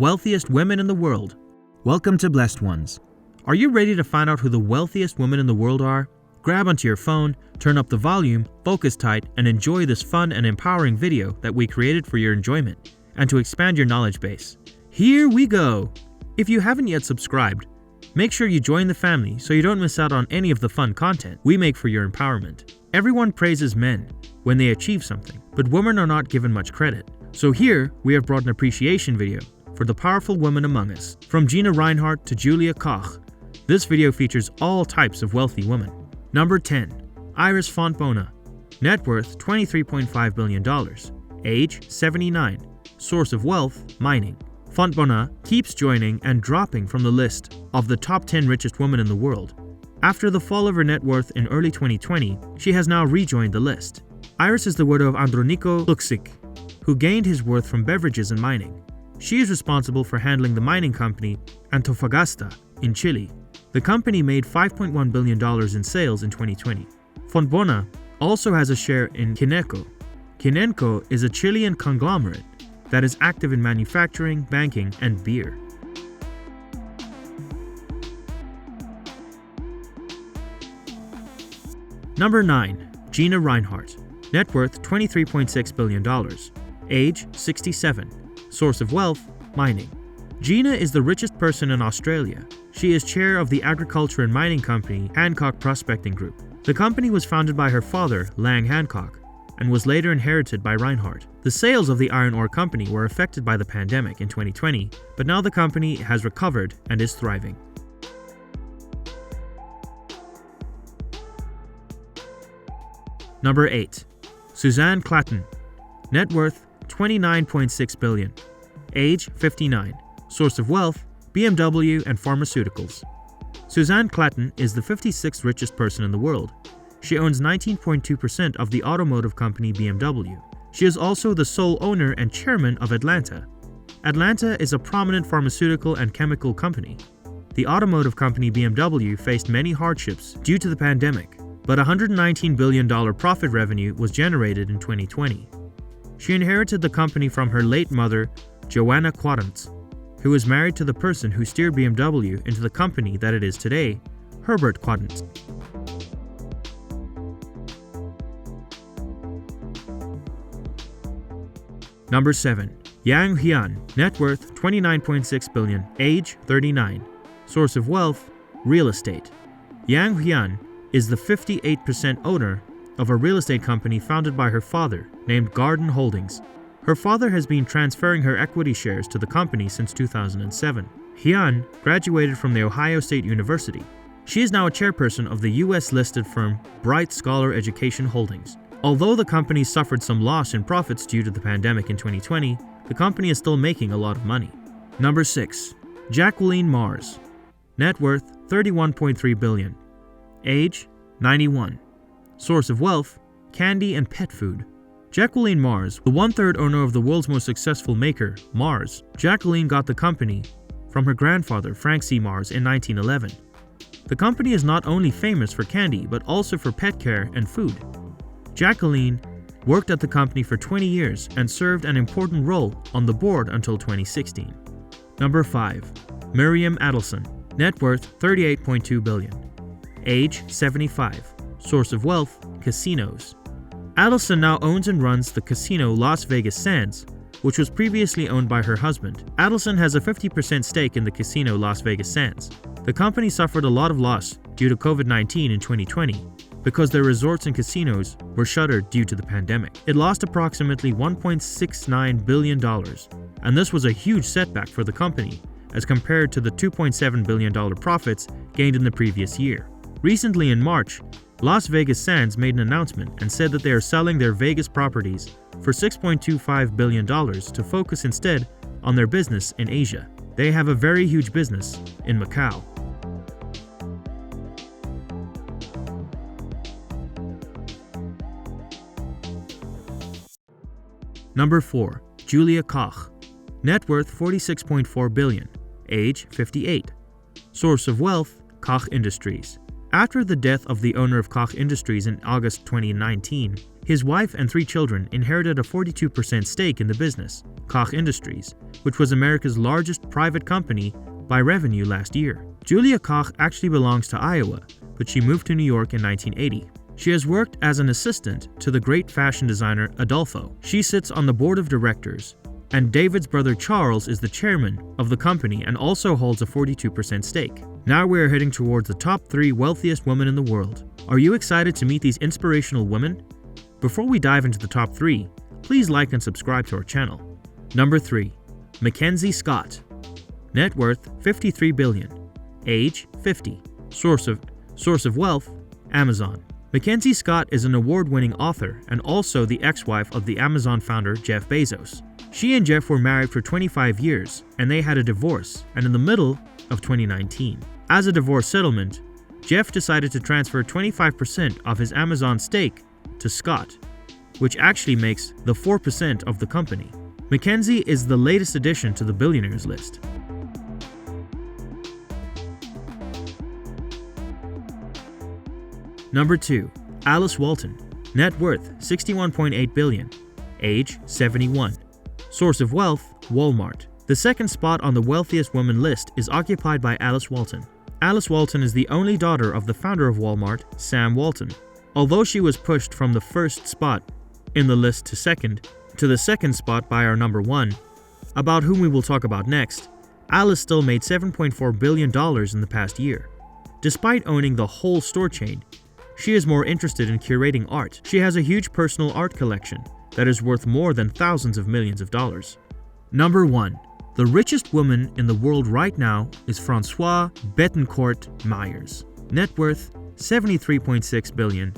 wealthiest women in the world. Welcome to Blessed Ones. Are you ready to find out who the wealthiest women in the world are? Grab onto your phone, turn up the volume, focus tight, and enjoy this fun and empowering video that we created for your enjoyment and to expand your knowledge base. Here we go! If you haven't yet subscribed, make sure you join the family so you don't miss out on any of the fun content we make for your empowerment. Everyone praises men when they achieve something, but women are not given much credit. So here, we have brought an appreciation video for the powerful women among us. From Gina Rinehart to Julia Koch, this video features all types of wealthy women. Number 10. Iris Fontbona. Net worth $23.5 billion. Age 79. Source of wealth, mining. Fontbona keeps joining and dropping from the list of the top 10 richest women in the world. After the fall of her net worth in early 2020, she has now rejoined the list. Iris is the widow of Andronico Luksic, who gained his worth from beverages and mining. She is responsible for handling the mining company Antofagasta in Chile. The company made $5.1 billion in sales in 2020. Fontbona also has a share in Kinenco. Kinenco is a Chilean conglomerate that is active in manufacturing, banking, and beer. Number 9. Gina Rinehart. Net worth $23.6 billion. Age 67. Source of wealth, mining. Gina is the richest person in Australia. She is chair of the agriculture and mining company Hancock Prospecting Group. The company was founded by her father, Lang Hancock, and was later inherited by Rinehart. The sales of the iron ore company were affected by the pandemic in 2020, but now the company has recovered and is thriving. Number 8. Suzanne Klatten. Net worth $29.6 billion. Age 59. Source of wealth, BMW and pharmaceuticals. Suzanne Klatten is the 56th richest person in the world. She owns 19.2% of the automotive company BMW. She is also the sole owner and chairman of Atlanta. Atlanta is a prominent pharmaceutical and chemical company. The automotive company BMW faced many hardships due to the pandemic, but $119 billion profit revenue was generated in 2020. She inherited the company from her late mother, Joanna Quaddant, who was married to the person who steered BMW into the company that it is today, Herbert Quaddant. Number 7. Yang Huiyan. Net worth $29.6 billion. Age 39. Source of wealth, real estate. Yang Huiyan is the 58% owner of a real estate company founded by her father, named Garden Holdings. Her father has been transferring her equity shares to the company since 2007. Huiyan graduated from The Ohio State University. She is now a chairperson of the US-listed firm Bright Scholar Education Holdings. Although the company suffered some loss in profits due to the pandemic in 2020, the company is still making a lot of money. Number 6. Jacqueline Mars. Net worth $31.3 billion. Age 91. Source of wealth, candy and pet food. Jacqueline Mars, the one-third owner of the world's most successful maker, Mars. Jacqueline got the company from her grandfather, Frank C. Mars, in 1911. The company is not only famous for candy, but also for pet care and food. Jacqueline worked at the company for 20 years and served an important role on the board until 2016. Number 5. Miriam Adelson. Net worth $38.2 billion. Age 75. Source of wealth, casinos. Adelson now owns and runs the casino Las Vegas Sands, which was previously owned by her husband. Adelson has a 50% stake in the casino Las Vegas Sands. The company suffered a lot of loss due to COVID-19 in 2020 because their resorts and casinos were shuttered due to the pandemic. It lost approximately $1.69 billion, and this was a huge setback for the company as compared to the $2.7 billion profits gained in the previous year. Recently in March, Las Vegas Sands made an announcement and said that they are selling their Vegas properties for $6.25 billion to focus instead on their business in Asia. They have a very huge business in Macau. Number 4. Julia Koch. Net worth $46.4 billion. Age 58. Source of wealth, Koch Industries. After the death of the owner of Koch Industries in August 2019, His wife and 3 children inherited a 42% stake in the business, Koch Industries, which was America's largest private company by revenue last year. Julia Koch actually belongs to Iowa, but she moved to New York in 1980. She has worked as an assistant to the great fashion designer Adolfo. She sits on the board of directors, and David's brother Charles is the chairman of the company and also holds a 42% stake. Now we are heading towards the top 3 wealthiest women in the world. Are you excited to meet these inspirational women? Before we dive into the top 3, please like and subscribe to our channel. Number 3. MacKenzie Scott. Net worth $53 billion. Age 50. Source of wealth Amazon. MacKenzie Scott is an award-winning author and also the ex-wife of the Amazon founder Jeff Bezos. She and Jeff were married for 25 years and they had a divorce, and in the middle of 2019, as a divorce settlement, Jeff decided to transfer 25% of his Amazon stake to Scott, which actually makes the 4% of the company. MacKenzie is the latest addition to the billionaires list. Number 2. Alice Walton. Net worth $61.8 billion. Age 71. Source of wealth Walmart. The second spot on the wealthiest women list is occupied by Alice Walton. Alice Walton is the only daughter of the founder of Walmart, Sam Walton. Although she was pushed from the first spot in the list to the second spot by our number 1, about whom we will talk about next, Alice still made $7.4 billion in the past year. Despite owning the whole store chain, she is more interested in curating art. She has a huge personal art collection that is worth more than thousands of millions of dollars. Number 1. The richest woman in the world right now is Françoise Bettencourt Meyers. Net worth $73.6 billion.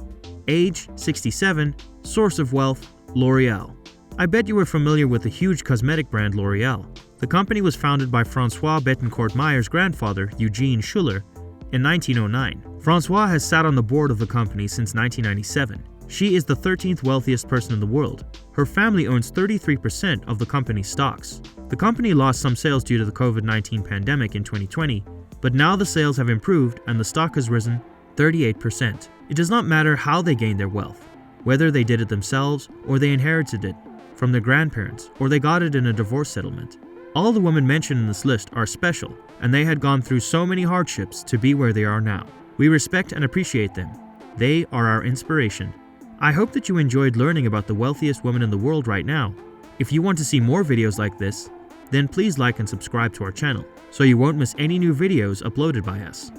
Age 67. Source of wealth L'Oreal. I bet you are familiar with the huge cosmetic brand L'Oreal. The company was founded by Françoise Bettencourt Meyers' grandfather, Eugene Schuller, in 1909. Françoise has sat on the board of the company since 1997. She is the 13th wealthiest person in the world. Her family owns 33% of the company's stocks. The company lost some sales due to the COVID-19 pandemic in 2020, but now the sales have improved and the stock has risen 38%. It does not matter how they gained their wealth, whether they did it themselves or they inherited it from their grandparents or they got it in a divorce settlement. All the women mentioned in this list are special, and they had gone through so many hardships to be where they are now. We respect and appreciate them. They are our inspiration. I hope that you enjoyed learning about the wealthiest women in the world right now. If you want to see more videos like this, then please like and subscribe to our channel so you won't miss any new videos uploaded by us.